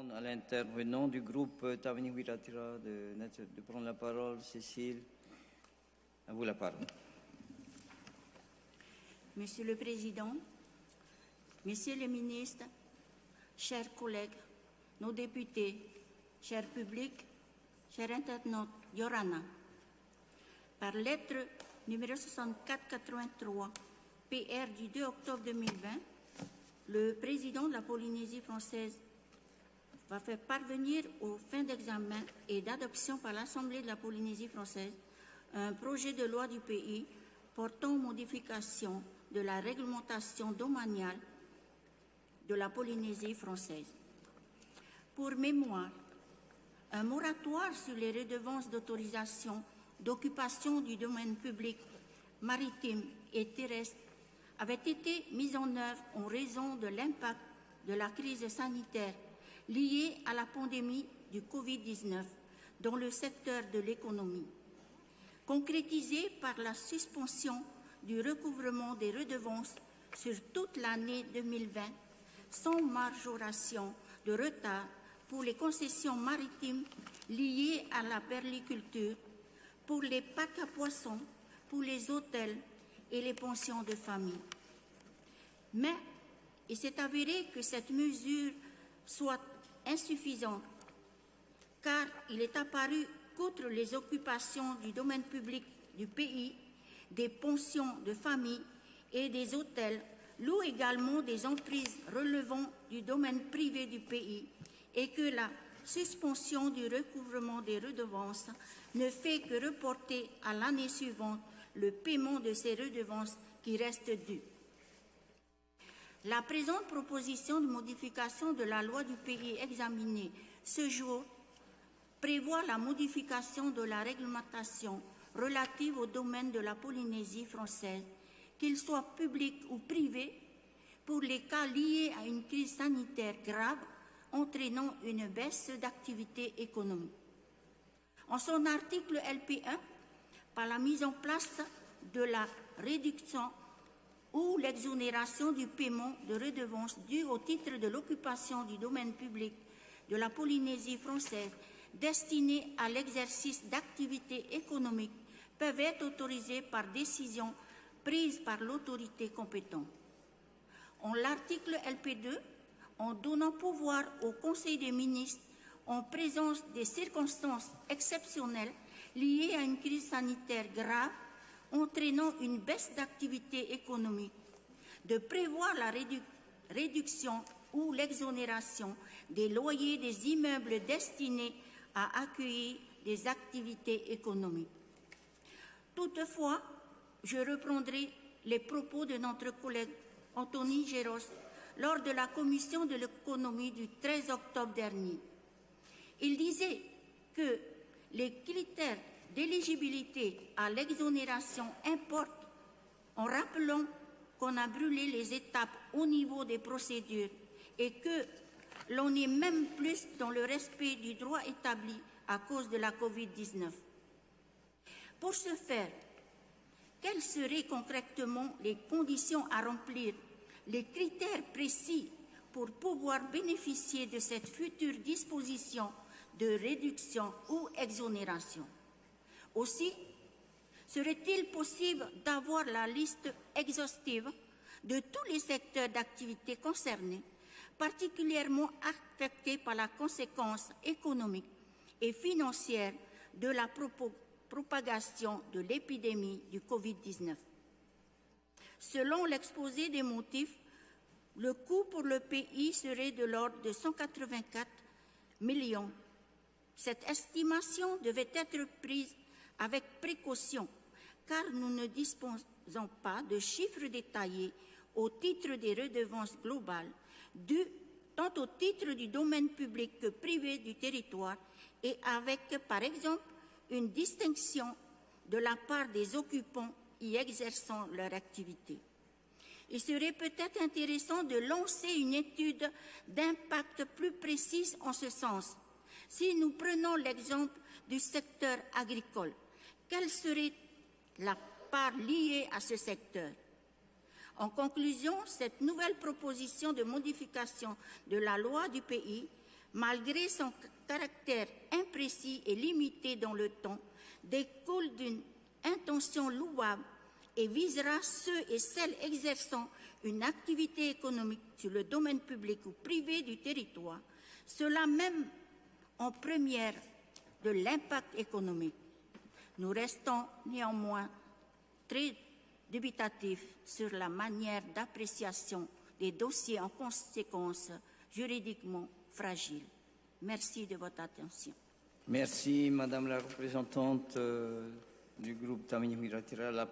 demande à l'intervenant du groupe Tavani Wiratira de prendre la parole. Cécile, à vous la parole. Monsieur le Président, Messieurs les ministres, chers collègues, nos députés, chers publics, chers internautes, Yorana, par lettre numéro 6483 PR du 2 octobre 2020, le président de la Polynésie française va faire parvenir aux fins d'examen et d'adoption par l'Assemblée de la Polynésie française un projet de loi du pays portant modification de la réglementation domaniale de la Polynésie française. Pour mémoire, un moratoire sur les redevances d'autorisation d'occupation du domaine public maritime et terrestre avait été mis en œuvre en raison de l'impact de la crise sanitaire liée à la pandémie du Covid-19 dans le secteur de l'économie, concrétisée par la suspension du recouvrement des redevances sur toute l'année 2020 sans majoration de retard pour les concessions maritimes liées à la perliculture, pour les parcs à poissons, pour les hôtels et les pensions de famille. Mais il s'est avéré que cette mesure soit insuffisante, car il est apparu qu'outre les occupations du domaine public du pays, des pensions de famille et des hôtels louent également des emprises relevant du domaine privé du pays et que la suspension du recouvrement des redevances ne fait que reporter à l'année suivante le paiement de ces redevances qui restent dues. La présente proposition de modification de la loi du pays examinée ce jour prévoit la modification de la réglementation relative au domaine de la Polynésie française, qu'il soit public ou privé, pour les cas liés à une crise sanitaire grave entraînant une baisse d'activité économique. En son article LP1, par la mise en place de la réduction ou l'exonération du paiement de redevances dues au titre de l'occupation du domaine public de la Polynésie française destinées à l'exercice d'activités économiques peuvent être autorisées par décision prise par l'autorité compétente. En l'article LP2, en donnant pouvoir au Conseil des ministres, en présence des circonstances exceptionnelles liées à une crise sanitaire grave entraînant une baisse d'activité économique, de prévoir la réduction ou l'exonération des loyers des immeubles destinés à accueillir des activités économiques. Toutefois, je reprendrai les propos de notre collègue Anthony Géros lors de la commission de l'économie du 13 octobre dernier. Il disait que les critères d'éligibilité à l'exonération importent en rappelant qu'on a brûlé les étapes au niveau des procédures et que l'on est même plus dans le respect du droit établi à cause de la Covid-19. Pour ce faire, quelles seraient concrètement les conditions à remplir, les critères précis pour pouvoir bénéficier de cette future disposition de réduction ou exonération? Aussi, serait-il possible d'avoir la liste exhaustive de tous les secteurs d'activité concernés, particulièrement affectés par la conséquence économique et financière de la propagation de l'épidémie du Covid-19. Selon l'exposé des motifs, le coût pour le pays serait de l'ordre de 184 millions. Cette estimation devait être prise avec précaution, car nous ne disposons pas de chiffres détaillés au titre des redevances globales, dues tant au titre du domaine public que privé du territoire, et avec, par exemple, une distinction de la part des occupants y exerçant leur activité. Il serait peut-être intéressant de lancer une étude d'impact plus précise en ce sens. Si nous prenons l'exemple du secteur agricole, quelle serait la part liée à ce secteur? En conclusion, cette nouvelle proposition de modification de la loi du pays malgré son caractère imprécis et limité dans le temps, découle d'une intention louable et visera ceux et celles exerçant une activité économique sur le domaine public ou privé du territoire, cela même en première de l'impact économique. Nous restons néanmoins très dubitatifs sur la manière d'appréciation des dossiers en conséquence juridiquement fragiles. Merci de votre attention. Merci, Madame la représentante du groupe Tamini Wiratira. La